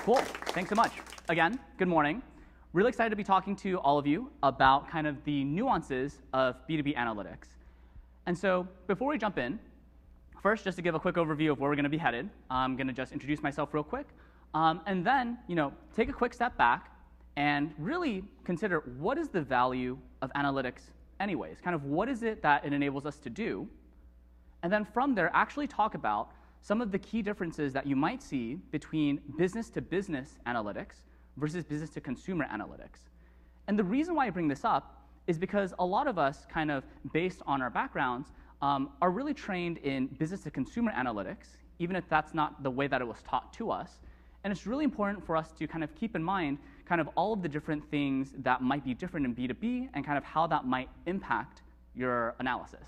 Cool. Thanks so much. Again, good morning. Really excited to be talking to all of you about kind of the nuances of B2B analytics. And so before we jump in, first, just to give a quick overview of where we're going to be headed, I'm going to just introduce myself real quick, and then take a quick step back and really consider what is the value of analytics anyways, kind of what is it that it enables us to do, and then from there actually talk about some of the key differences that you might see between business-to-business analytics versus business-to-consumer analytics. And the reason why I bring this up is because a lot of us, kind of based on our backgrounds, are really trained in business-to-consumer analytics, even if that's not the way that it was taught to us. And it's really important for us to kind of keep in mind kind of all of the different things that might be different in B2B and kind of how that might impact your analysis.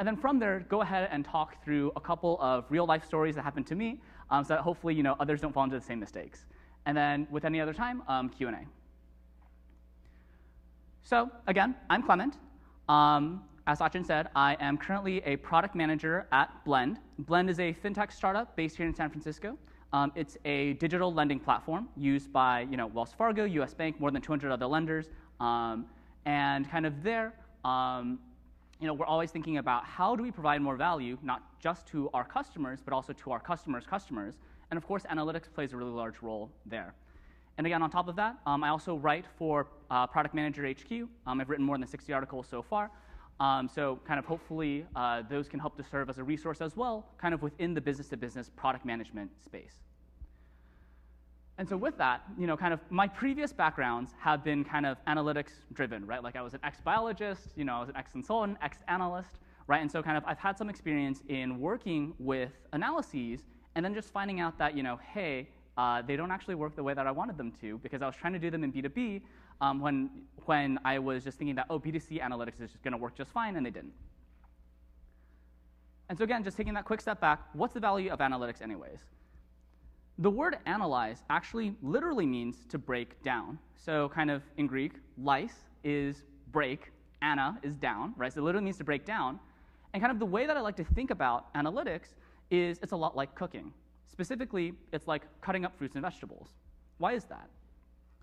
And then from there, go ahead and talk through a couple of real-life stories that happened to me, so that hopefully others don't fall into the same mistakes. And then with any other time, Q&A. So again, I'm Clement. As Sachin said, I am currently a product manager at Blend. Blend is a fintech startup based here in San Francisco. It's a digital lending platform used by Wells Fargo, US Bank, more than 200 other lenders. And kind of there, we're always thinking about how do we provide more value, not just to our customers, but also to our customers' customers. And of course, analytics plays a really large role there. And again, on top of that, I also write for Product Manager HQ. I've written more than 60 articles so far. So kind of hopefully those can help to serve as a resource as well, kind of within the business-to-business product management space. And so with that, kind of my previous backgrounds have been kind of analytics driven, right? Like I was an ex-biologist, I was an ex-consultant, ex-analyst, right? And so kind of I've had some experience in working with analyses and then just finding out that, hey, they don't actually work the way that I wanted them to because I was trying to do them in B2B when I was just thinking that, oh, B2C analytics is just going to work just fine, and they didn't. And so again, just taking that quick step back, what's the value of analytics anyways? The word analyze actually literally means to break down. So kind of in Greek, lys is break, ana is down, right? So it literally means to break down. And kind of the way that I like to think about analytics is it's a lot like cooking. Specifically, it's like cutting up fruits and vegetables. Why is that?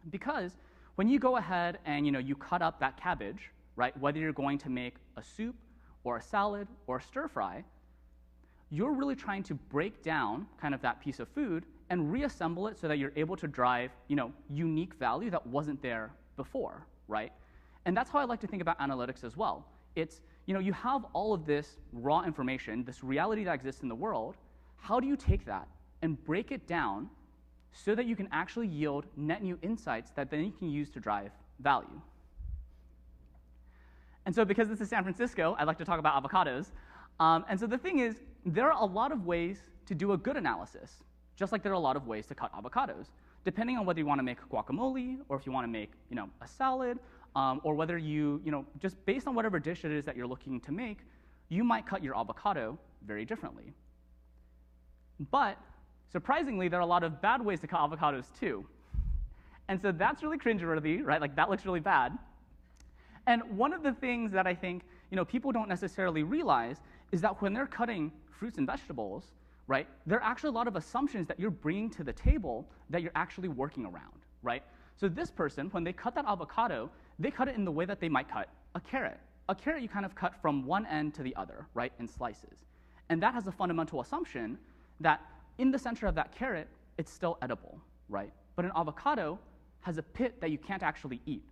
Because when you go ahead and you cut up that cabbage, right, whether you're going to make a soup or a salad or a stir fry, you're really trying to break down kind of that piece of food and reassemble it so that you're able to drive unique value that wasn't there before, right? And that's how I like to think about analytics as well. It's you have all of this raw information, this reality that exists in the world. How do you take that and break it down so that you can actually yield net new insights that then you can use to drive value? And so because this is San Francisco, I'd like to talk about avocados. And so the thing is, there are a lot of ways to do a good analysis, just like there are a lot of ways to cut avocados, depending on whether you want to make guacamole or if you want to make a salad, or whether just based on whatever dish it is that you're looking to make, you might cut your avocado very differently. But surprisingly, there are a lot of bad ways to cut avocados too. And so that's really cringeworthy, right? Like that looks really bad. And one of the things that I think people don't necessarily realize is that when they're cutting fruits and vegetables, right, there are actually a lot of assumptions that you're bringing to the table that you're actually working around, right? So this person, when they cut that avocado, they cut it in the way that they might cut a carrot. A carrot you kind of cut from one end to the other, right, in slices. And that has a fundamental assumption that in the center of that carrot, it's still edible, right? But an avocado has a pit that you can't actually eat.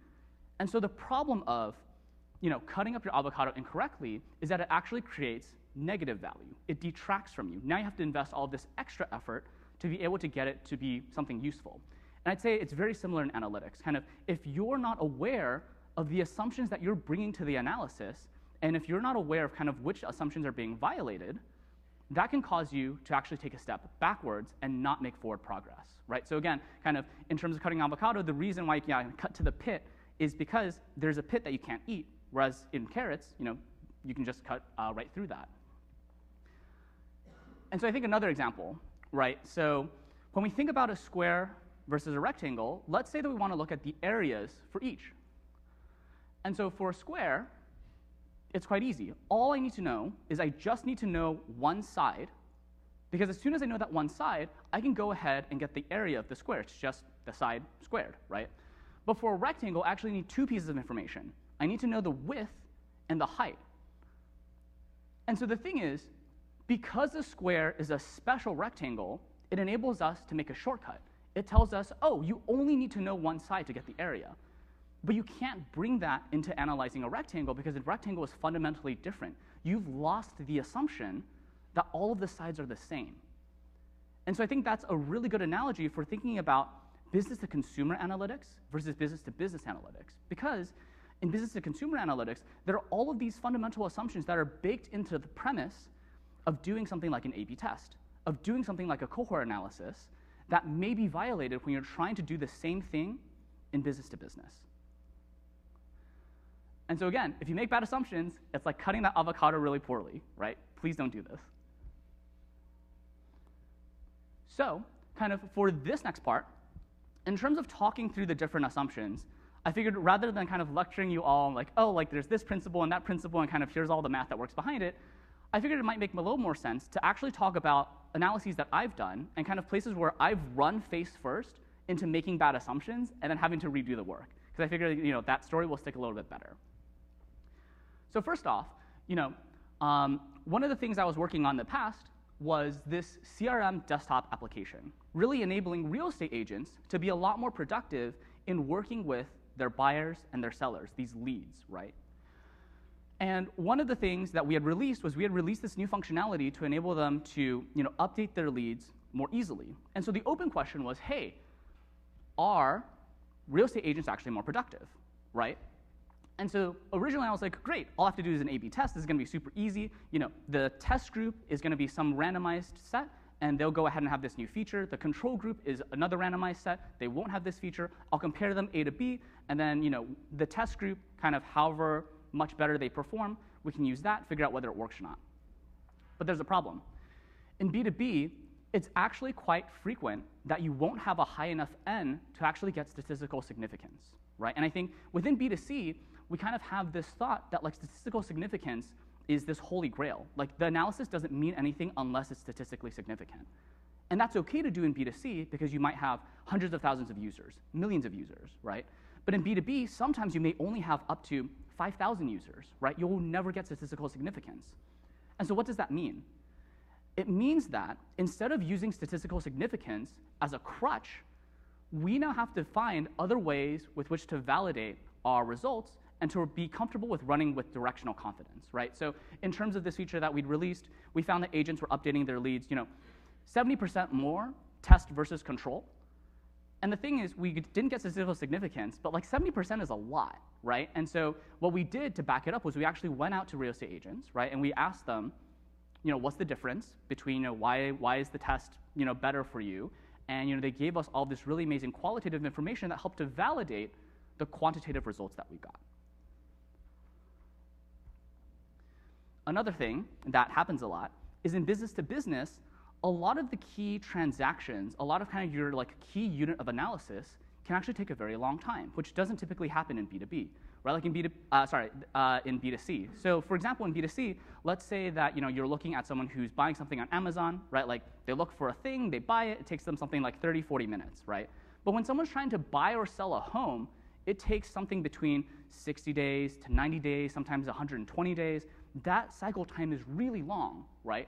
And so the problem of cutting up your avocado incorrectly is that it actually creates negative value. It detracts from you. Now you have to invest all of this extra effort to be able to get it to be something useful. And I'd say it's very similar in analytics. Kind of, if you're not aware of the assumptions that you're bringing to the analysis, and if you're not aware of kind of which assumptions are being violated, that can cause you to actually take a step backwards and not make forward progress, right? So again, kind of in terms of cutting avocado, the reason why you can cut to the pit is because there's a pit that you can't eat, whereas in carrots, you can just cut right through that. And so I think another example, right? So when we think about a square versus a rectangle, let's say that we want to look at the areas for each. And so for a square, it's quite easy. All I need to know is I just need to know one side Because as soon as I know that one side, I can go ahead and get the area of the square. It's just the side squared, right? But for a rectangle, I actually need two pieces of information. I need to know the width and the height. And so the thing is, because the square is a special rectangle, it enables us to make a shortcut. It tells us, oh, you only need to know one side to get the area. But you can't bring that into analyzing a rectangle because a rectangle is fundamentally different. You've lost the assumption that all of the sides are the same. And so I think that's a really good analogy for thinking about business-to-consumer analytics versus business-to-business analytics. Because in business-to-consumer analytics, there are all of these fundamental assumptions that are baked into the premise of doing something like an A/B test, of doing something like a cohort analysis that may be violated when you're trying to do the same thing in business-to-business. And so again, if you make bad assumptions, it's like cutting that avocado really poorly, right? Please don't do this. So, kind of for this next part, in terms of talking through the different assumptions, I figured rather than kind of lecturing you all like, oh, like there's this principle and that principle and kind of here's all the math that works behind it, I figured it might make a little more sense to actually talk about analyses that I've done and kind of places where I've run face first into making bad assumptions and then having to redo the work. Because I figured that story will stick a little bit better. So first off, one of the things I was working on in the past was this CRM desktop application, really enabling real estate agents to be a lot more productive in working with their buyers and their sellers, these leads, right? And one of the things that we had released was we had released this new functionality to enable them to update their leads more easily. And so the open question was, hey, are real estate agents actually more productive, right? And so originally I was like, great, all I have to do is an A/B test. This is going to be super easy. The test group is going to be some randomized set, and they'll go ahead and have this new feature. The control group is another randomized set. They won't have this feature. I'll compare them A to B, and then the test group, kind of however much better they perform, we can use that, figure out whether it works or not. But there's a problem. In B2B, it's actually quite frequent that you won't have a high enough N to actually get statistical significance, right? And I think within B2C, we kind of have this thought that like statistical significance is this holy grail. Like the analysis doesn't mean anything unless it's statistically significant. And that's okay to do in B2C because you might have hundreds of thousands of users, millions of users, right? But in B2B, sometimes you may only have up to 5,000 users, right? You'll never get statistical significance. And so what does that mean? It means that instead of using statistical significance as a crutch, we now have to find other ways with which to validate our results and to be comfortable with running with directional confidence, right? So in terms of this feature that we'd released, we found that agents were updating their leads, 70% more test versus control. And the thing is, we didn't get statistical significance, but like 70% is a lot, right? And so what we did to back it up was we actually went out to real estate agents, right? And we asked them, what's the difference between, why is the test, better for you? And they gave us all this really amazing qualitative information that helped to validate the quantitative results that we got. Another thing that happens a lot is in business to business, a lot of the key transactions, a lot of kind of your like key unit of analysis can actually take a very long time, which doesn't typically happen in B2B, right? Like in in B2C. So for example, in B2C, let's say that you're looking at someone who's buying something on Amazon, right? Like they look for a thing, they buy it, it takes them something like 30, 40 minutes, right? But when someone's trying to buy or sell a home, it takes something between 60 days to 90 days, sometimes 120 days. That cycle time is really long, right?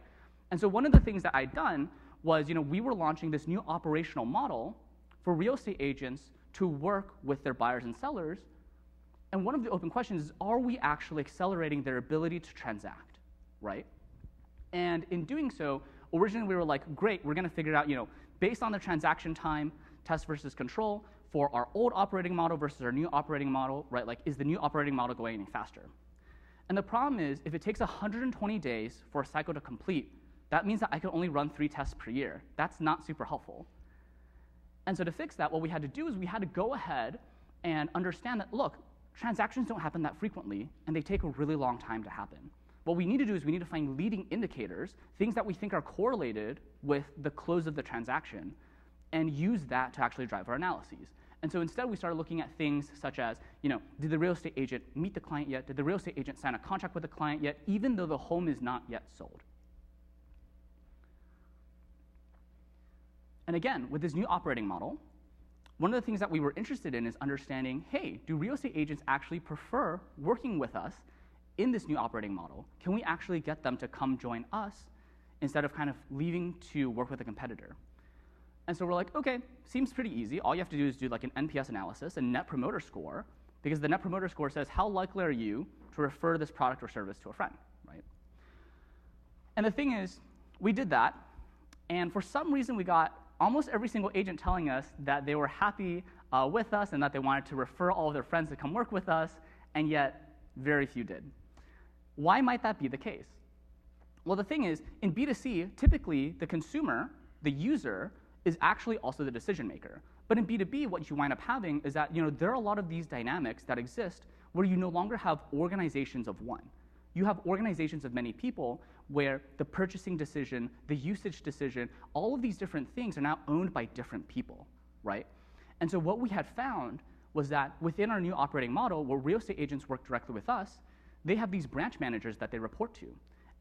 And so one of the things that I'd done was, we were launching this new operational model for real estate agents to work with their buyers and sellers. And one of the open questions is, are we actually accelerating their ability to transact, right? And in doing so, originally we were like, great, we're going to figure it out, based on the transaction time, test versus control, for our old operating model versus our new operating model, right? Like, is the new operating model going any faster? And the problem is, if it takes 120 days for a cycle to complete, that means that I can only run 3 tests per year. That's not super helpful. And so to fix that, what we had to do is we had to go ahead and understand that, look, transactions don't happen that frequently, and they take a really long time to happen. What we need to do is we need to find leading indicators, things that we think are correlated with the close of the transaction, and use that to actually drive our analyses. And so instead, we started looking at things such as, did the real estate agent meet the client yet? Did the real estate agent sign a contract with the client yet, even though the home is not yet sold? And again, with this new operating model, one of the things that we were interested in is understanding, hey, do real estate agents actually prefer working with us in this new operating model? Can we actually get them to come join us instead of kind of leaving to work with a competitor? And so we're like, okay, seems pretty easy. All you have to do is do like an NPS analysis, a net promoter score, because the net promoter score says how likely are you to refer this product or service to a friend, right? And the thing is, we did that, and for some reason we got almost every single agent telling us that they were happy with us and that they wanted to refer all of their friends to come work with us, and yet very few did. Why might that be the case? Well, the thing is, in B2C, typically the consumer, the user, is actually also the decision maker. But in B2B, what you wind up having is that there are a lot of these dynamics that exist where you no longer have organizations of one. You have organizations of many people where the purchasing decision, the usage decision, all of these different things are now owned by different people, right? And so what we had found was that within our new operating model, where real estate agents work directly with us, they have these branch managers that they report to.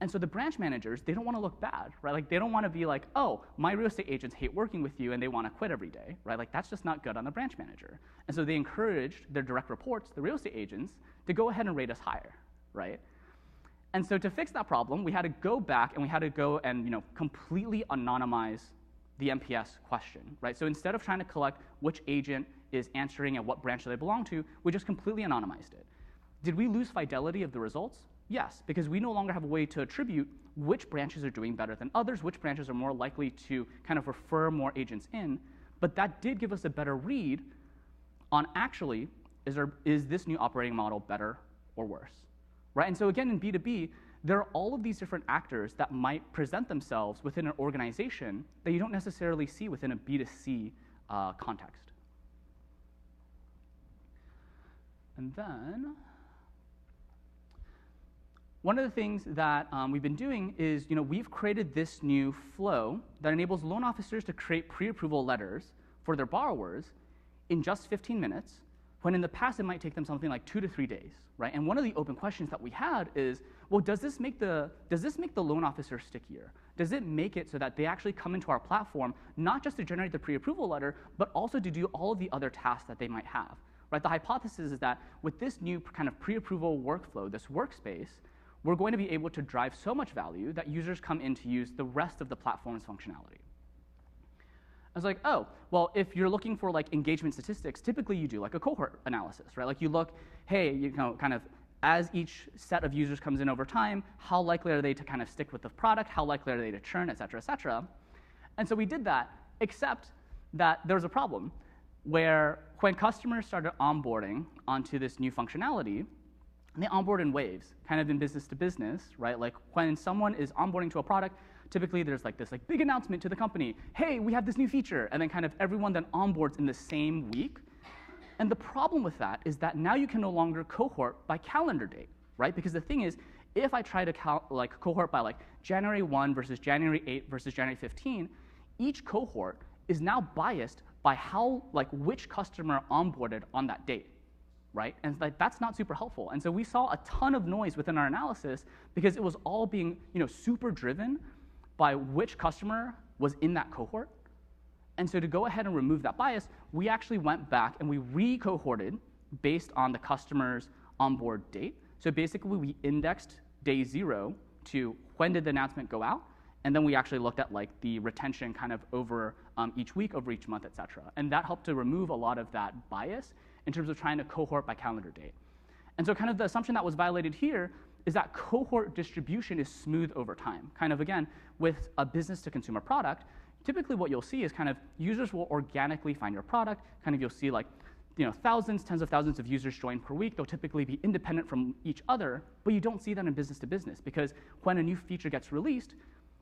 And so the branch managers, they don't want to look bad, right? Like, they don't want to be like, oh, my real estate agents hate working with you and they want to quit every day, right? Like, that's just not good on the branch manager. And so they encouraged their direct reports, the real estate agents, to go ahead and rate us higher, right? And so to fix that problem, we had to go back and we had to go and completely anonymize the NPS question, right? So instead of trying to collect which agent is answering and what branch do they belong to, we just completely anonymized it. Did we lose fidelity of the results? Yes, because we no longer have a way to attribute which branches are doing better than others, which branches are more likely to kind of refer more agents in, but that did give us a better read on actually, is this new operating model better or worse, right? And so again, in B2B, there are all of these different actors that might present themselves within an organization that you don't necessarily see within a B2C context. And then, one of the things that we've been doing is, we've created this new flow that enables loan officers to create pre-approval letters for their borrowers in just 15 minutes, when in the past it might take them something like 2 to 3 days, right? And one of the open questions that we had is, well, does this make the loan officer stickier? Does it make it so that they actually come into our platform not just to generate the pre-approval letter, but also to do all of the other tasks that they might have, right? The hypothesis is that with this new kind of pre-approval workflow, this workspace, we're going to be able to drive so much value that users come in to use the rest of the platform's functionality. I was like, oh, well, if you're looking for like engagement statistics, typically you do like a cohort analysis, right? Like you look, hey, kind of as each set of users comes in over time, how likely are they to kind of stick with the product? How likely are they to churn, et cetera, et cetera? And so we did that, except that there was a problem where when customers started onboarding onto this new functionality, they onboard in waves, kind of in business to business, right? Like when someone is onboarding to a product, typically there's like this like big announcement to the company, hey, we have this new feature, and then kind of everyone then onboards in the same week. And the problem with that is that now you can no longer cohort by calendar date, right? Because the thing is, if I try to cohort by like January 1 versus January 8 versus January 15, each cohort is now biased by which customer onboarded on that date, right? And that's not super helpful. And so we saw a ton of noise within our analysis because it was all being super driven by which customer was in that cohort. And so to go ahead and remove that bias, we actually went back and we re-cohorted based on the customer's onboard date. So basically we indexed day 0 to when did the announcement go out, and then we actually looked at like the retention kind of over each week, over each month, et cetera. And that helped to remove a lot of that bias in terms of trying to cohort by calendar date. And so kind of the assumption that was violated here is that cohort distribution is smooth over time. Kind of again, with a business to consumer product, typically what you'll see is kind of users will organically find your product. Kind of you'll see like thousands, tens of thousands of users join per week. They'll typically be independent from each other, but you don't see that in business to business because when a new feature gets released,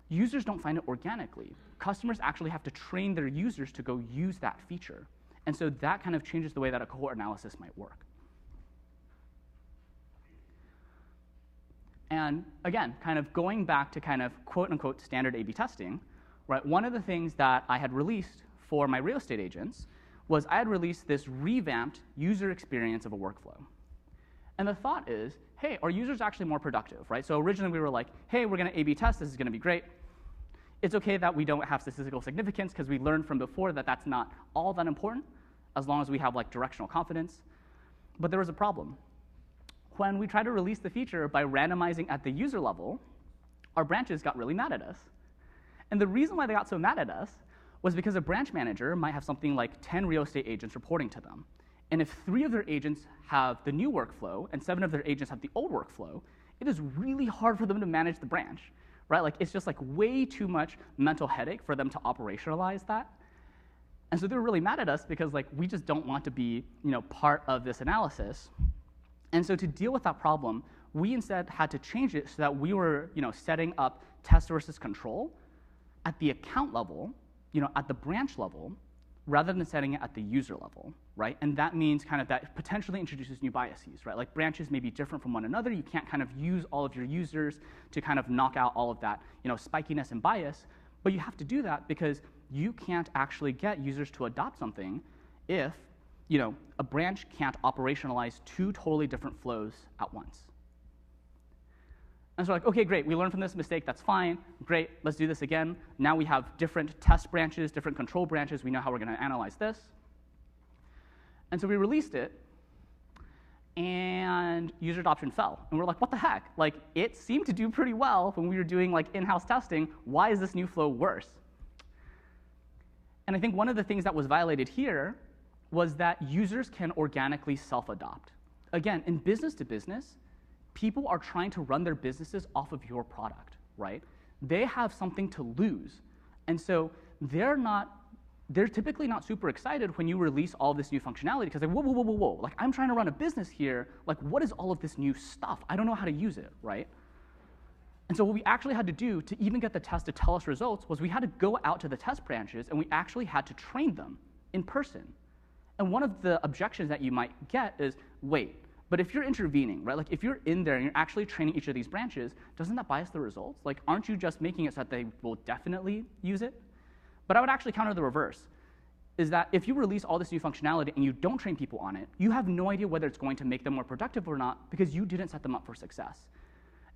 users don't find it organically. Customers actually have to train their users to go use that feature. And so that kind of changes the way that a cohort analysis might work. And again, kind of going back to kind of quote unquote standard A/B testing, right? One of the things that I had released for my real estate agents was I had released this revamped user experience of a workflow. And the thought is, hey, are users actually more productive, right? So originally we were like, hey, we're going to A/B test. This is going to be great. It's okay that we don't have statistical significance because we learned from before that that's not all that important as long as we have like directional confidence. But there was a problem. When we tried to release the feature by randomizing at the user level, our branches got really mad at us. And the reason why they got so mad at us was because a branch manager might have something like 10 real estate agents reporting to them. And if 3 of their agents have the new workflow and 7 of their agents have the old workflow, it is really hard for them to manage the branch, right? Like, it's just like way too much mental headache for them to operationalize that. And so they were really mad at us because like we just don't want to be, part of this analysis. And so to deal with that problem, we instead had to change it so that we were, setting up test versus control at the account level, at the branch level, rather than setting it at the user level, right? And that means kind of that potentially introduces new biases, right? Like branches may be different from one another. You can't kind of use all of your users to kind of knock out all of that, spikiness and bias, but you have to do that because you can't actually get users to adopt something if, a branch can't operationalize 2 totally different flows at once. And so like, okay, great, we learned from this mistake, that's fine, great, let's do this again. Now we have different test branches, different control branches, we know how we're gonna analyze this. And so we released it, and user adoption fell. And we're like, what the heck? Like, it seemed to do pretty well when we were doing like in-house testing, why is this new flow worse? And I think one of the things that was violated here was that users can organically self-adopt. Again, in business to business, people are trying to run their businesses off of your product, right? They have something to lose. And so they're typically not super excited when you release all of this new functionality because like, whoa. Like, I'm trying to run a business here. Like, what is all of this new stuff? I don't know how to use it, right? And so what we actually had to do to even get the test to tell us results was we had to go out to the test branches and we actually had to train them in person. And one of the objections that you might get is, wait, but if you're intervening, right, like if you're in there and you're actually training each of these branches, doesn't that bias the results? Like, aren't you just making it so that they will definitely use it? But I would actually counter the reverse, is that if you release all this new functionality and you don't train people on it, you have no idea whether it's going to make them more productive or not because you didn't set them up for success.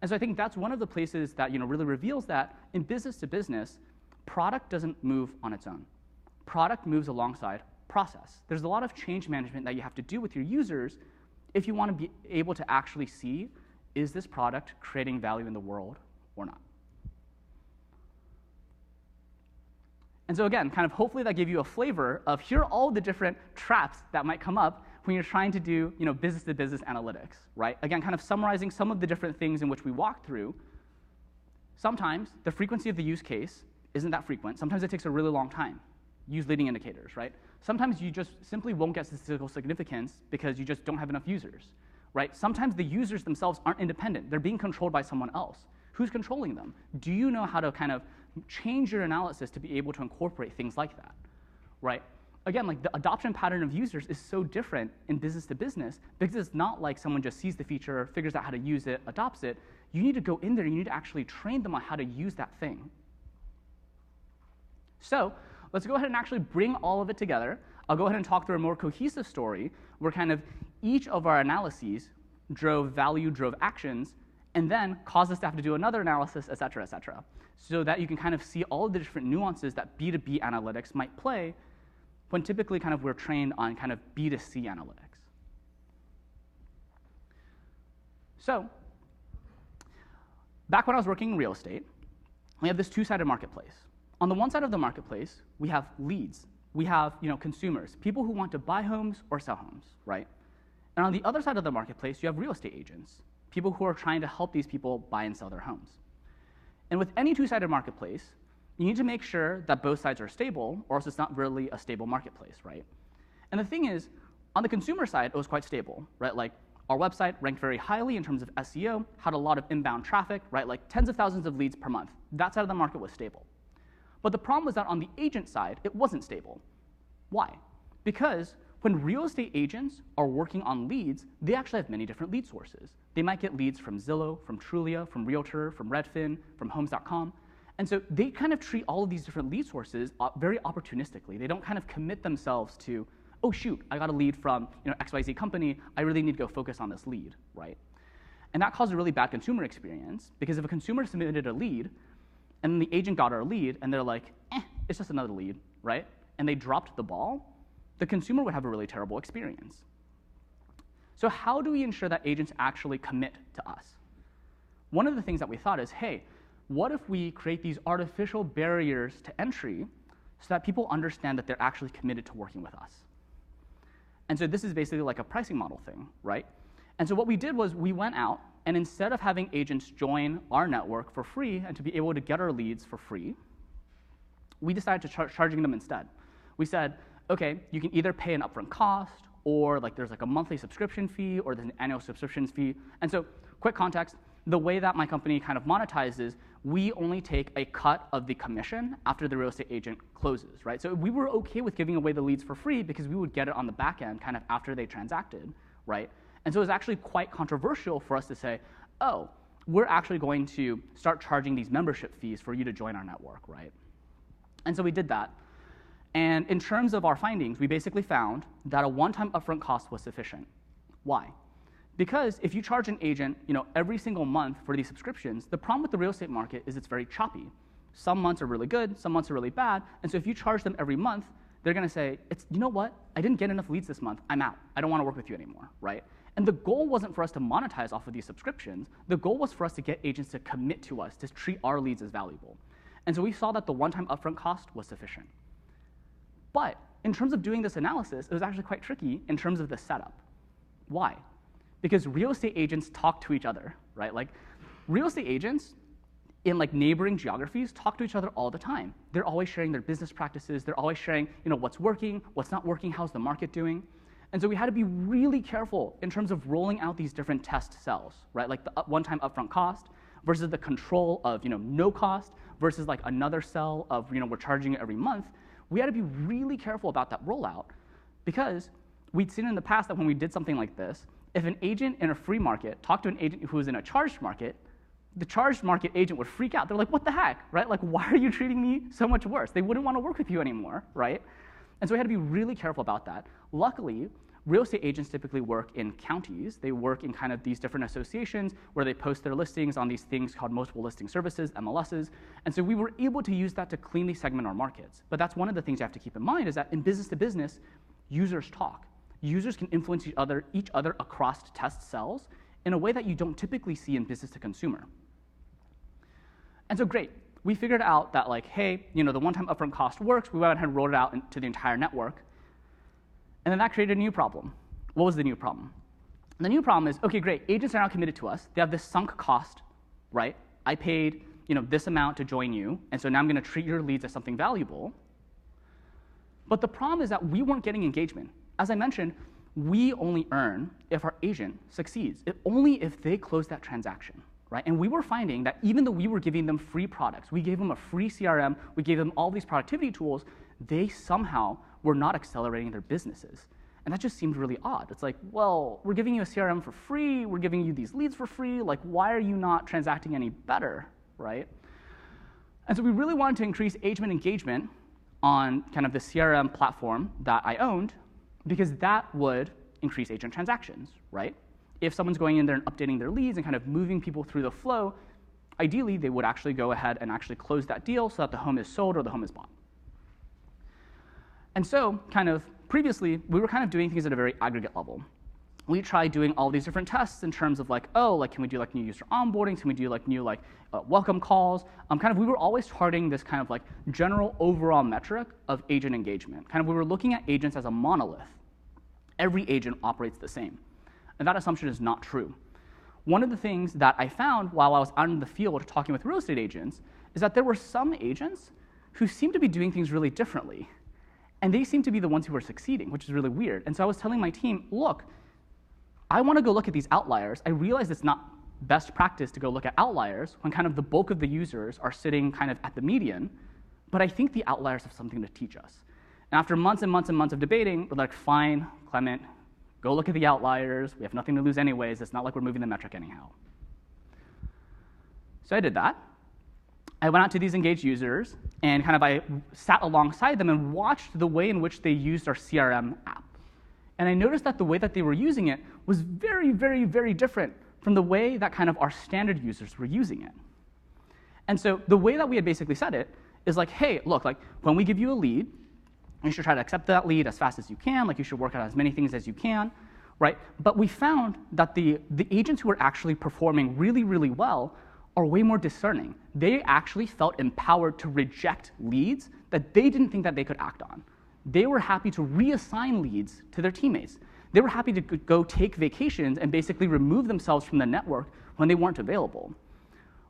And so I think that's one of the places that really reveals that in business to business, product doesn't move on its own. Product moves alongside process. There's a lot of change management that you have to do with your users if you want to be able to actually see, is this product creating value in the world or not? And so again, kind of hopefully that gave you a flavor of here are all the different traps that might come up when you're trying to do business-to-business analytics, right? Again, kind of summarizing some of the different things in which we walked through. Sometimes the frequency of the use case isn't that frequent. Sometimes it takes a really long time. Use leading indicators, right? Sometimes you just simply won't get statistical significance because you just don't have enough users, right? Sometimes the users themselves aren't independent. They're being controlled by someone else. Who's controlling them? Do you know how to kind of change your analysis to be able to incorporate things like that, right? Again, like the adoption pattern of users is so different in business to business because it's not like someone just sees the feature, figures out how to use it, adopts it. You need to go in there, you need to actually train them on how to use that thing. So let's go ahead and actually bring all of it together. I'll go ahead and talk through a more cohesive story where kind of each of our analyses drove value, drove actions, and then caused us to have to do another analysis, et cetera, so that you can kind of see all of the different nuances that B2B analytics might play when typically kind of we're trained on kind of B2C analytics. So back when I was working in real estate, we have this two-sided marketplace. On the one side of the marketplace, we have leads. We have consumers, people who want to buy homes or sell homes, right? And on the other side of the marketplace, you have real estate agents, people who are trying to help these people buy and sell their homes. And with any two-sided marketplace, you need to make sure that both sides are stable, or else it's not really a stable marketplace, right? And the thing is, on the consumer side, it was quite stable, right? Like, our website ranked very highly in terms of SEO, had a lot of inbound traffic, right? Like tens of thousands of leads per month. That side of the market was stable. But the problem was that on the agent side, it wasn't stable. Why? Because when real estate agents are working on leads, they actually have many different lead sources. They might get leads from Zillow, from Trulia, from Realtor, from Redfin, from Homes.com. And so they kind of treat all of these different lead sources very opportunistically. They don't kind of commit themselves to, oh shoot, I got a lead from XYZ company, I really need to go focus on this lead, right? And that caused a really bad consumer experience, because if a consumer submitted a lead, and then the agent got our lead, and they're like, it's just another lead, right? And they dropped the ball, the consumer would have a really terrible experience. So how do we ensure that agents actually commit to us? One of the things that we thought is, hey, what if we create these artificial barriers to entry so that people understand that they're actually committed to working with us? And so this is basically like a pricing model thing, right? And so what we did was we went out, and instead of having agents join our network for free and to be able to get our leads for free, we decided to start charging them instead. We said, okay, you can either pay an upfront cost, or like there's like a monthly subscription fee, or there's an annual subscription fee. And so, quick context, the way that my company kind of monetizes, we only take a cut of the commission after the real estate agent closes, right? So we were okay with giving away the leads for free because we would get it on the back end kind of after they transacted, right? And so it was actually quite controversial for us to say, oh, we're actually going to start charging these membership fees for you to join our network, right? And so we did that. And in terms of our findings, we basically found that a one-time upfront cost was sufficient. Why? Because if you charge an agent, every single month for these subscriptions, the problem with the real estate market is it's very choppy. Some months are really good, some months are really bad, and so if you charge them every month, they're gonna say, you know what, I didn't get enough leads this month, I'm out, I don't wanna work with you anymore, right? And the goal wasn't for us to monetize off of these subscriptions, the goal was for us to get agents to commit to us, to treat our leads as valuable. And so we saw that the one-time upfront cost was sufficient. But in terms of doing this analysis, it was actually quite tricky in terms of the setup. Why? Because real estate agents talk to each other, right? Like, real estate agents in like neighboring geographies talk to each other all the time. They're always sharing their business practices. They're always sharing, what's working, what's not working, how's the market doing. And so we had to be really careful in terms of rolling out these different test cells, right? Like the one-time upfront cost versus the control of, no cost versus like another cell of, we're charging it every month. We had to be really careful about that rollout because we'd seen in the past that when we did something like this, if an agent in a free market talked to an agent who was in a charged market, the charged market agent would freak out. They're like, what the heck, right? Like, why are you treating me so much worse? They wouldn't want to work with you anymore, right? And so we had to be really careful about that. Luckily, real estate agents typically work in counties. They work in kind of these different associations where they post their listings on these things called multiple listing services, MLSs. And so we were able to use that to cleanly segment our markets. But that's one of the things you have to keep in mind is that in business to business, users talk. Users can influence each other across test cells in a way that you don't typically see in business to consumer. And so great, we figured out that like, hey, the one-time upfront cost works. We went ahead and rolled it out to the entire network. And then that created a new problem. What was the new problem? The new problem is, okay, great, agents are now committed to us. They have this sunk cost, right? I paid this amount to join you, and so now I'm gonna treat your leads as something valuable. But the problem is that we weren't getting engagement. As I mentioned, we only earn if our agent succeeds, only if they close that transaction, right? And we were finding that even though we were giving them free products, we gave them a free CRM, we gave them all these productivity tools, they somehow were not accelerating their businesses. And that just seemed really odd. It's like, well, we're giving you a CRM for free, we're giving you these leads for free, like why are you not transacting any better, right? And so we really wanted to increase agent engagement on kind of the CRM platform that I owned, because that would increase agent transactions, right? If someone's going in there and updating their leads and kind of moving people through the flow, ideally they would actually go ahead and actually close that deal so that the home is sold or the home is bought. And so kind of previously, we were kind of doing things at a very aggregate level. We tried doing all these different tests in terms of like, oh, like can we do like new user onboarding? Can we do like new welcome calls? We were always targeting this kind of like general overall metric of agent engagement. We were looking at agents as a monolith. Every agent operates the same. And that assumption is not true. One of the things that I found while I was out in the field talking with real estate agents is that there were some agents who seemed to be doing things really differently. And they seemed to be the ones who were succeeding, which is really weird. And so I was telling my team, look, I want to go look at these outliers. I realize it's not best practice to go look at outliers when kind of the bulk of the users are sitting kind of at the median, but I think the outliers have something to teach us. And after months and months and months of debating, we're like, fine, Clement, go look at the outliers. We have nothing to lose anyways. It's not like we're moving the metric anyhow. So I did that. I went out to these engaged users, and I sat alongside them and watched the way in which they used our CRM app. And I noticed that the way that they were using it was very, very, very different from the way that kind of our standard users were using it. And so the way that we had basically said it is like, hey, look, like when we give you a lead, you should try to accept that lead as fast as you can. Like you should work on as many things as you can, right? But we found that the agents who are actually performing really, really well are way more discerning. They actually felt empowered to reject leads that they didn't think that they could act on. They were happy to reassign leads to their teammates. They were happy to go take vacations and basically remove themselves from the network when they weren't available.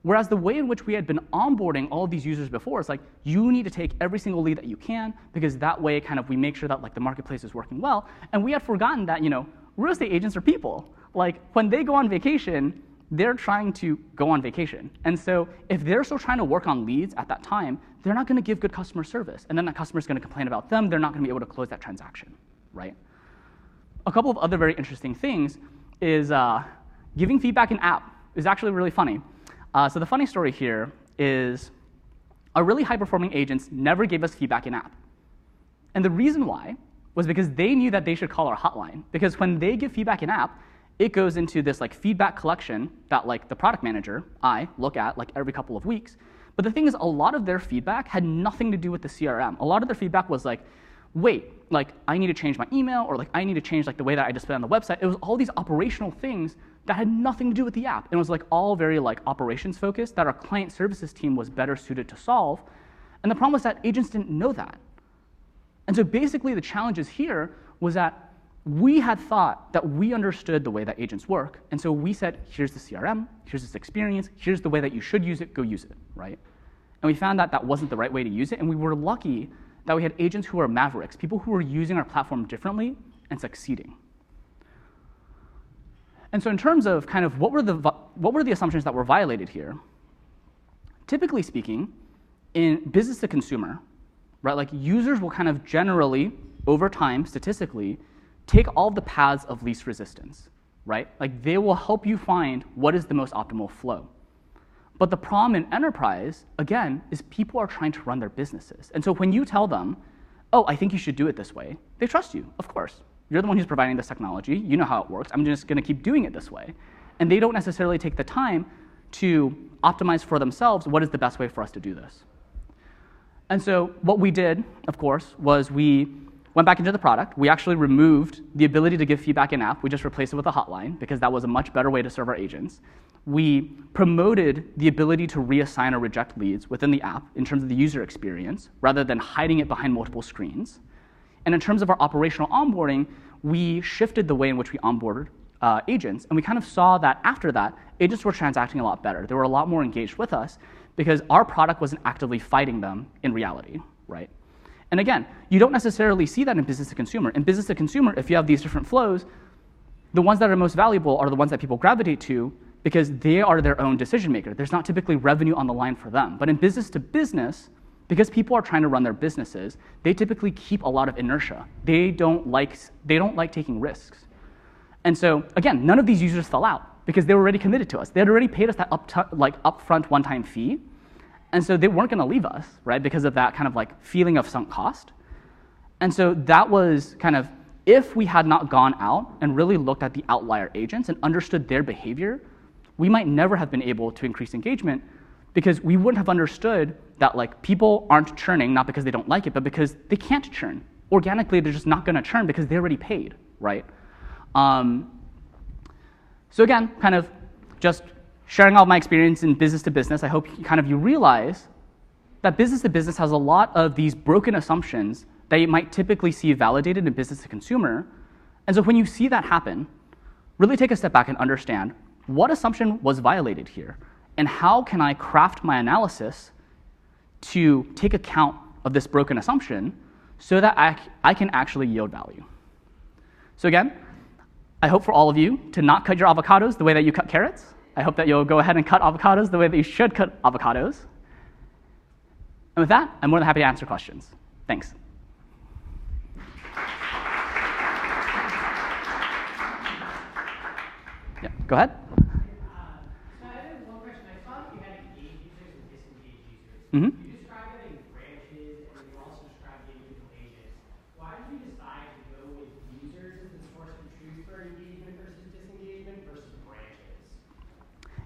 Whereas the way in which we had been onboarding all of these users before is like, you need to take every single lead that you can, because that way kind of we make sure that like the marketplace is working well. And we had forgotten that, you know, real estate agents are people. Like when they go on vacation, they're trying to go on vacation. And so if they're still trying to work on leads at that time, they're not going to give good customer service. And then that customer is going to complain about them. They're not going to be able to close that transaction, right? A couple of other very interesting things is giving feedback in app is actually really funny. So the funny story here is our really high-performing agents never gave us feedback in app. And the reason why was because they knew that they should call our hotline. Because when they give feedback in app, it goes into this like feedback collection that like the product manager, I, look at like every couple of weeks. But the thing is, a lot of their feedback had nothing to do with the CRM. A lot of their feedback was like, wait, like I need to change my email, or like I need to change like the way that I display on the website. It was all these operational things that had nothing to do with the app. It was like all very like operations focused that our client services team was better suited to solve. And the problem was that agents didn't know that. And so basically the challenges here was that we had thought that we understood the way that agents work. And so we said, here's the CRM, here's this experience, here's the way that you should use it, go use it, right? And we found that that wasn't the right way to use it. And we were lucky that we had agents who were mavericks, people who were using our platform differently and succeeding. And so in terms of kind of what were the assumptions that were violated here, typically speaking, in business to consumer, right, like users will kind of generally, over time, statistically, take all the paths of least resistance, right? Like they will help you find what is the most optimal flow. But the problem in enterprise, again, is people are trying to run their businesses. And so when you tell them, oh, I think you should do it this way, they trust you, of course. You're the one who's providing this technology. You know how it works. I'm just going to keep doing it this way. And they don't necessarily take the time to optimize for themselves what is the best way for us to do this. And so what we did, of course, was we went back into the product. We actually removed the ability to give feedback in app. We just replaced it with a hotline because that was a much better way to serve our agents. We promoted the ability to reassign or reject leads within the app in terms of the user experience rather than hiding it behind multiple screens. And in terms of our operational onboarding, we shifted the way in which we onboarded agents. And we kind of saw that after that, agents were transacting a lot better. They were a lot more engaged with us because our product wasn't actively fighting them in reality, right? And again, you don't necessarily see that in business to consumer. In business to consumer, if you have these different flows, the ones that are most valuable are the ones that people gravitate to because they are their own decision maker. There's not typically revenue on the line for them. But in business to business, because people are trying to run their businesses, they typically keep a lot of inertia. They don't like taking risks. And so again, none of these users fell out because they were already committed to us. They had already paid us that upfront one-time fee. And so they weren't going to leave us, right, because of that kind of like feeling of sunk cost. And so that was kind of, if we had not gone out and really looked at the outlier agents and understood their behavior, we might never have been able to increase engagement because we wouldn't have understood that like people aren't churning not because they don't like it, but because they can't churn. Organically, they're just not going to churn because they already paid, right? So again, kind of just sharing all my experience in business to business, I hope you realize that business to business has a lot of these broken assumptions that you might typically see validated in business to consumer. And so when you see that happen, really take a step back and understand what assumption was violated here, and how can I craft my analysis to take account of this broken assumption so that I can actually yield value. So again, I hope for all of you to not cut your avocados the way that you cut carrots. I hope that you'll go ahead and cut avocados the way that you should cut avocados. And with that, I'm more than happy to answer questions. Thanks. Yeah, go ahead. So I have one question. I saw that you had engaged users and disengaged users. Mm-hmm. You described having branches, and you also described individual agents. Why did you decide to go with users as the source of truth for engagement versus disengagement versus branches?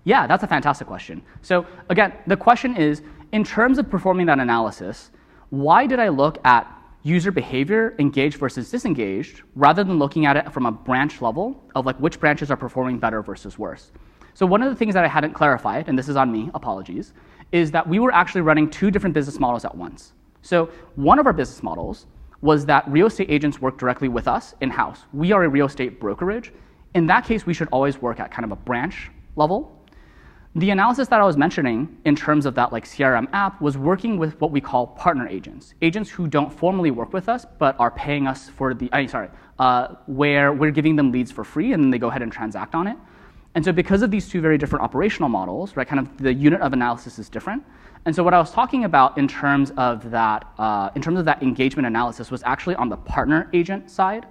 Yeah, that's a fantastic question. So again, the question is, in terms of performing that analysis, why did I look at user behavior, engaged versus disengaged, rather than looking at it from a branch level of like which branches are performing better versus worse? So one of the things that I hadn't clarified, and this is on me, apologies, is that we were actually running two different business models at once. So one of our business models was that real estate agents work directly with us in-house. We are a real estate brokerage. In that case, we should always work at kind of a branch level. The analysis that I was mentioning in terms of that like CRM app was working with what we call partner agents, agents who don't formally work with us but are paying us for the, where we're giving them leads for free and then they go ahead and transact on it. And so because of these two very different operational models, right, kind of the unit of analysis is different. And so what I was talking about in terms of that engagement analysis was actually on the partner agent side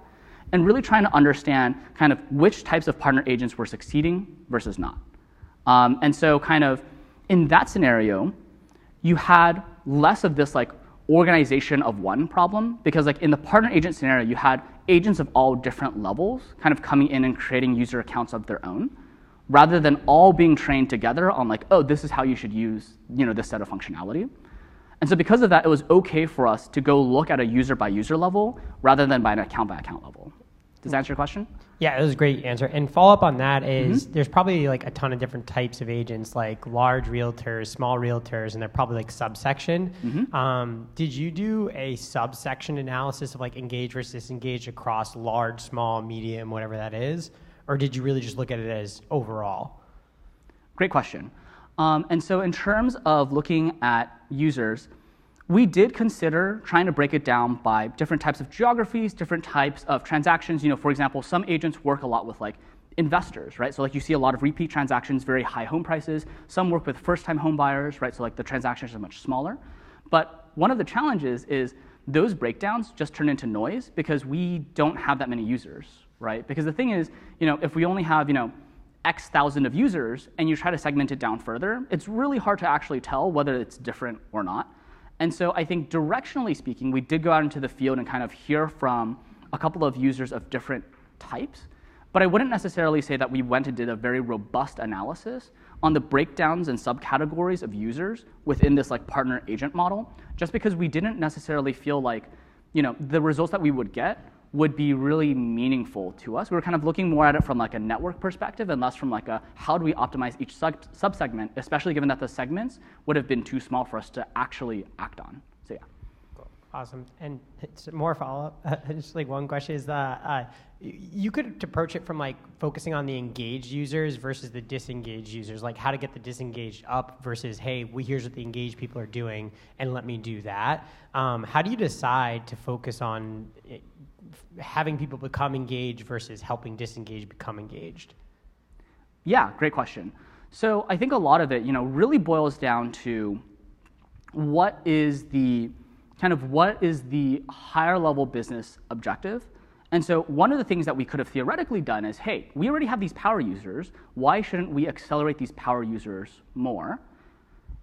and really trying to understand kind of which types of partner agents were succeeding versus not. And so kind of in that scenario, you had less of this like organization of one problem because like in the partner agent scenario, you had agents of all different levels kind of coming in and creating user accounts of their own, rather than all being trained together on like, oh, this is how you should use, this set of functionality. And so because of that, it was okay for us to go look at a user by user level rather than by an account level. Does that answer your question? Yeah, it was a great answer. And follow up on that is there's probably like a ton of different types of agents, like large realtors, small realtors, and they're probably like subsection. Did you do a subsection analysis of like engaged versus disengaged across large, small, medium, whatever that is? Or did you really just look at it as overall? Great question. And so in terms of looking at users, we did consider trying to break it down by different types of geographies, different types of transactions. For example, some agents work a lot with like investors, right? So like you see a lot of repeat transactions, very high home prices. Some work with first-time home buyers, right? So like the transactions are much smaller. But one of the challenges is those breakdowns just turn into noise because we don't have that many users, right? Because the thing is, if we only have, X thousand of users and you try to segment it down further, it's really hard to actually tell whether it's different or not. And so I think directionally speaking, we did go out into the field and kind of hear from a couple of users of different types, but I wouldn't necessarily say that we went and did a very robust analysis on the breakdowns and subcategories of users within this like partner agent model, just because we didn't necessarily feel like, the results that we would get would be really meaningful to us. We were kind of looking more at it from like a network perspective and less from like a how do we optimize each subsegment, especially given that the segments would have been too small for us to actually act on. So yeah. Cool. Awesome. And it's more follow-up. Just like one question is you could approach it from like focusing on the engaged users versus the disengaged users, like how to get the disengaged up versus, hey, here's what the engaged people are doing and let me do that. How do you decide to focus on having people become engaged versus helping disengaged become engaged? Yeah, great question. So I think a lot of it, really boils down to what is the higher level business objective. And so one of the things that we could have theoretically done is, hey, we already have these power users. Why shouldn't we accelerate these power users more?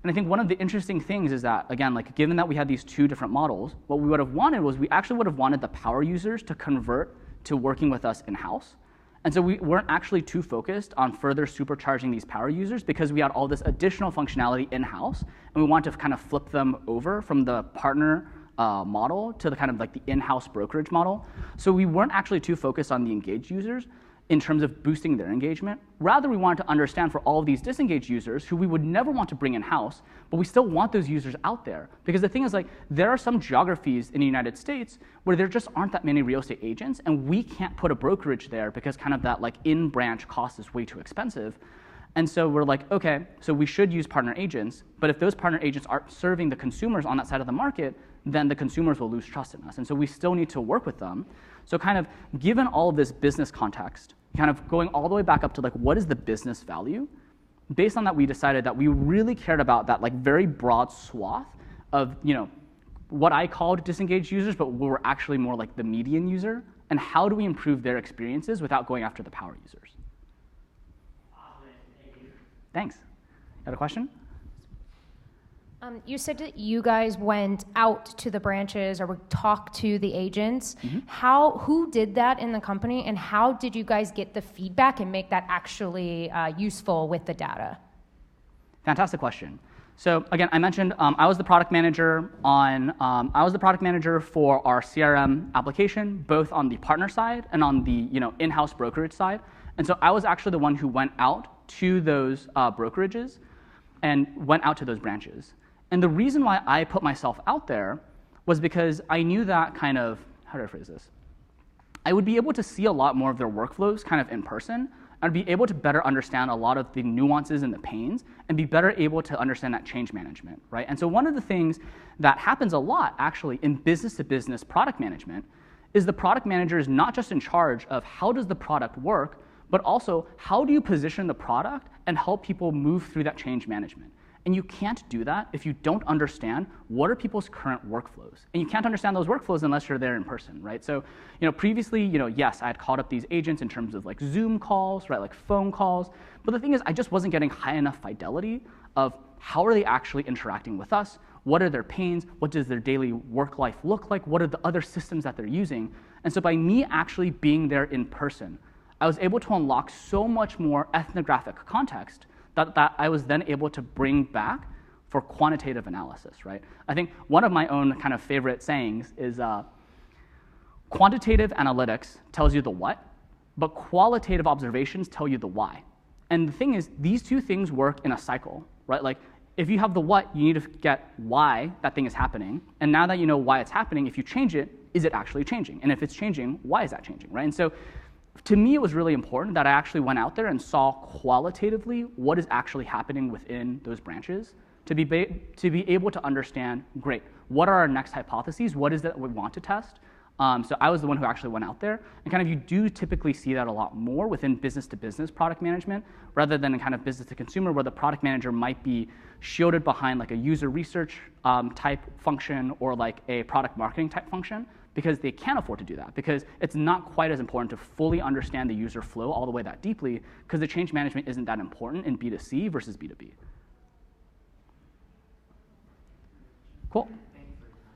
And I think one of the interesting things is that, again, like given that we had these two different models, what we would have wanted was we actually would have wanted the power users to convert to working with us in-house. And so we weren't actually too focused on further supercharging these power users because we had all this additional functionality in-house, and we wanted to kind of flip them over from the partner model to the kind of like the in-house brokerage model. So we weren't actually too focused on the engaged users in terms of boosting their engagement. Rather, we wanted to understand for all of these disengaged users who we would never want to bring in-house, but we still want those users out there. Because the thing is, like, there are some geographies in the United States where there just aren't that many real estate agents, and we can't put a brokerage there because kind of that like in-branch cost is way too expensive. And so we're like, okay, so we should use partner agents, but if those partner agents aren't serving the consumers on that side of the market, then the consumers will lose trust in us. And so we still need to work with them. So kind of given all of this business context, kind of going all the way back up to like what is the business value, based on that we decided that we really cared about that like very broad swath of what I called disengaged users, but were actually more like the median user, and how do we improve their experiences without going after the power users. Awesome. Thank you. Thanks. Got a question? You said that you guys went out to the branches or talked to the agents. Who did that in the company, and how did you guys get the feedback and make that actually useful with the data? Fantastic question. So again, I mentioned I was the product manager for our CRM application, both on the partner side and on the in-house brokerage side. And so I was actually the one who went out to those brokerages and went out to those branches. And the reason why I put myself out there was because I knew that kind of, how do I phrase this? I would be able to see a lot more of their workflows kind of in person. I'd be able to better understand a lot of the nuances and the pains and be better able to understand that change management, right? And so one of the things that happens a lot actually in business-to-business product management is the product manager is not just in charge of how does the product work, but also how do you position the product and help people move through that change management. And you can't do that if you don't understand what are people's current workflows. And you can't understand those workflows unless you're there in person, right? So, previously, yes, I had called up these agents in terms of like Zoom calls, right, like phone calls. But the thing is, I just wasn't getting high enough fidelity of how are they actually interacting with us? What are their pains? What does their daily work life look like? What are the other systems that they're using? And so by me actually being there in person, I was able to unlock so much more ethnographic context that I was then able to bring back for quantitative analysis, right? I think one of my own kind of favorite sayings is quantitative analytics tells you the what, but qualitative observations tell you the why. And the thing is, these two things work in a cycle, right? Like, if you have the what, you need to get why that thing is happening. And now that you know why it's happening, if you change it, is it actually changing? And if it's changing, why is that changing, right? And so to me, it was really important that I actually went out there and saw qualitatively what is actually happening within those branches to be able to understand, great, what are our next hypotheses? What is it that we want to test? So I was the one who actually went out there. And kind of you do typically see that a lot more within business-to-business product management rather than in kind of business-to-consumer where the product manager might be shielded behind like a user research type function or like a product marketing type function, because they can't afford to do that, because it's not quite as important to fully understand the user flow all the way that deeply, because the change management isn't that important in B2C versus B2B. Cool. Thank you for your time.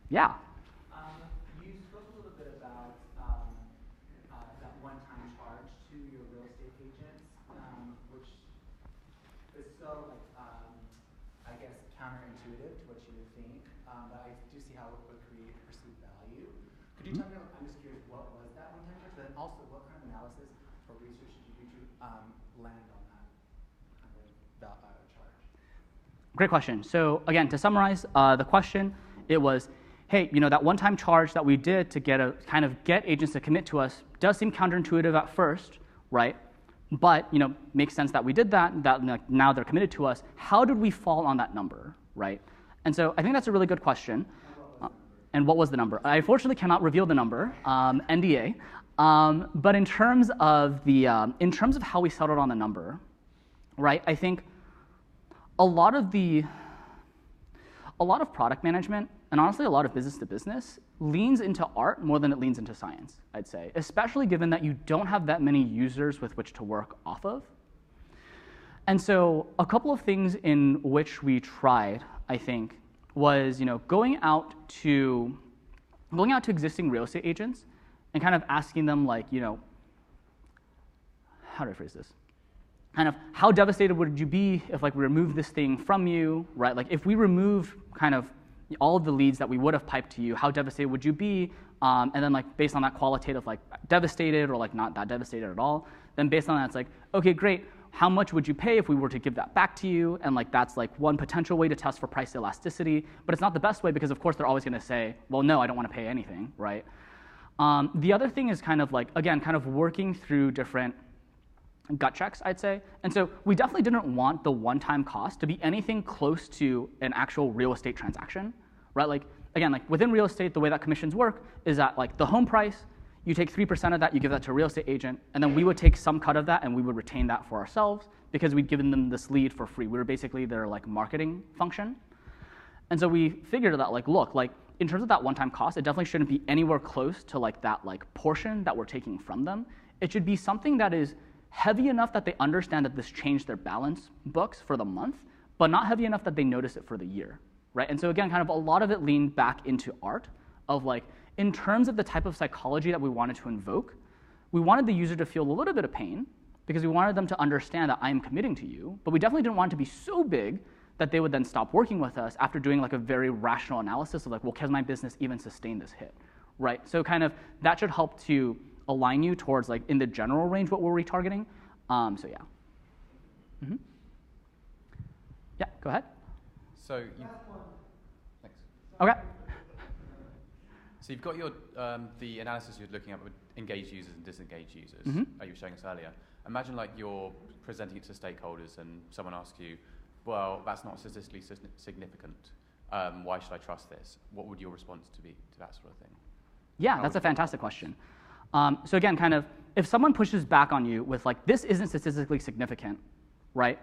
Yeah. You spoke a little bit about that one-time charge to your real estate agents, which is so, I guess, counterintuitive to what you would think, but I do see how it would create perceived value. Could you tell me, I'm just curious, what was that one-time charge, but then also what kind of analysis or research did you do to land on that kind of charge? Great question. So again, to summarize the question, it was, hey, that one-time charge that we did to get agents to commit to us does seem counterintuitive at first, right? But makes sense that we did that now they're committed to us. How did we fall on that number, right? And so I think that's a really good question. And what was the number? I unfortunately cannot reveal the number, NDA. But in terms of how we settled on the number, right? I think a lot of product management, and honestly a lot of business to business, leans into art more than it leans into science, I'd say, especially given that you don't have that many users with which to work off of. And so a couple of things in which we tried, I think, was going out to existing real estate agents and kind of asking them like, how do I phrase this? Kind of how devastated would you be if like we removed this thing from you, right? Like if we remove kind of all of the leads that we would have piped to you, how devastated would you be? And then like based on that qualitative like devastated or like not that devastated at all, then based on that it's like, okay, great. How much would you pay if we were to give that back to you? And like that's like one potential way to test for price elasticity, but it's not the best way because of course they're always going to say, well, no, I don't want to pay anything, right? The other thing is kind of like, again, kind of working through different gut checks, I'd say. And so we definitely didn't want the one-time cost to be anything close to an actual real estate transaction, right? Like, again, like within real estate, the way that commissions work is that like the home price, you take 3% of that, you give that to a real estate agent, and then we would take some cut of that and we would retain that for ourselves because we'd given them this lead for free. We were basically their like marketing function. And so we figured that like, look, like in terms of that one-time cost, it definitely shouldn't be anywhere close to like that like portion that we're taking from them. It should be something that is heavy enough that they understand that this changed their balance books for the month, but not heavy enough that they notice it for the year, right? And so again, kind of a lot of it leaned back into art of like, in terms of the type of psychology that we wanted to invoke, we wanted the user to feel a little bit of pain, because we wanted them to understand that I am committing to you, but we definitely didn't want it to be so big that they would then stop working with us after doing like a very rational analysis of like, well, can my business even sustain this hit, right? So kind of that should help to align you towards like in the general range what we're retargeting. So yeah. Mm-hmm. Yeah, go ahead. So thanks. Okay. So you've got your the analysis you're looking at with engaged users and disengaged users. Mm-hmm. You were showing us earlier. Imagine like you're presenting it to stakeholders and someone asks you, well, that's not statistically significant. Why should I trust this? What would your response to be to that sort of thing? Yeah, that's a fantastic question. So again, kind of, if someone pushes back on you with like, this isn't statistically significant, right?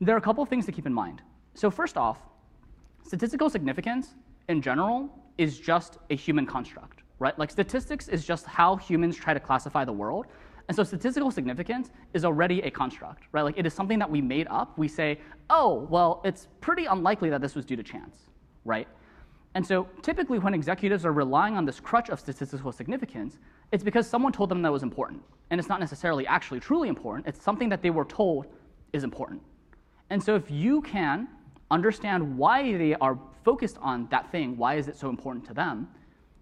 There are a couple of things to keep in mind. So first off, statistical significance in general is just a human construct, right? Like statistics is just how humans try to classify the world. And so statistical significance is already a construct, right? Like it is something that we made up. We say, oh, well, it's pretty unlikely that this was due to chance, right? And so typically when executives are relying on this crutch of statistical significance, it's because someone told them that was important. And it's not necessarily actually truly important. It's something that they were told is important. And so if you can understand why they are focused on that thing, why is it so important to them,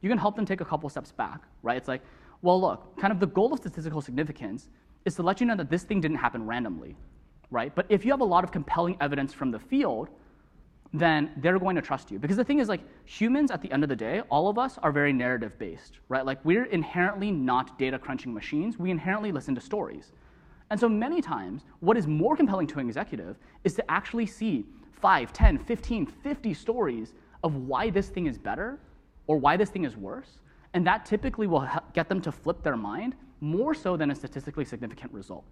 you can help them take a couple steps back, right? It's like, well, look, kind of the goal of statistical significance is to let you know that this thing didn't happen randomly, right? But if you have a lot of compelling evidence from the field, then they're going to trust you. Because the thing is, like, humans, at the end of the day, all of us are very narrative-based, right? Like, we're inherently not data-crunching machines. We inherently listen to stories. And so many times, what is more compelling to an executive is to actually see 5, 10, 15, 50 stories of why this thing is better or why this thing is worse. And that typically will get them to flip their mind more so than a statistically significant result.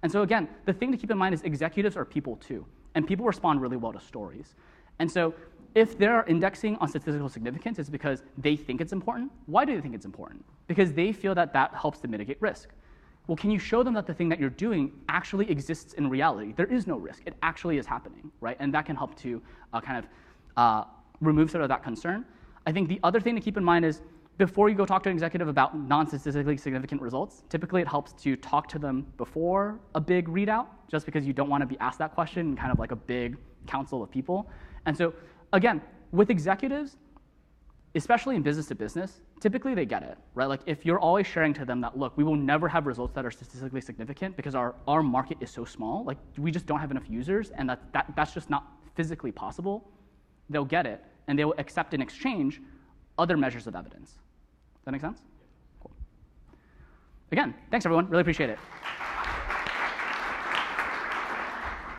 And so again, the thing to keep in mind is executives are people too. And people respond really well to stories. And so if they're indexing on statistical significance, it's because they think it's important. Why do they think it's important? Because they feel that that helps to mitigate risk. Well, can you show them that the thing that you're doing actually exists in reality? There is no risk. It actually is happening, right? And that can help to remove sort of that concern. I think the other thing to keep in mind is before you go talk to an executive about non-statistically significant results, typically it helps to talk to them before a big readout, just because you don't want to be asked that question in kind of like a big council of people. And so, again, with executives, especially in business to business, typically they get it, right? Like if you're always sharing to them that, look, we will never have results that are statistically significant because our market is so small, like we just don't have enough users, and that's just not physically possible, they'll get it, and they will accept in exchange other measures of evidence. Does that make sense? Cool. Again, thanks everyone, really appreciate it.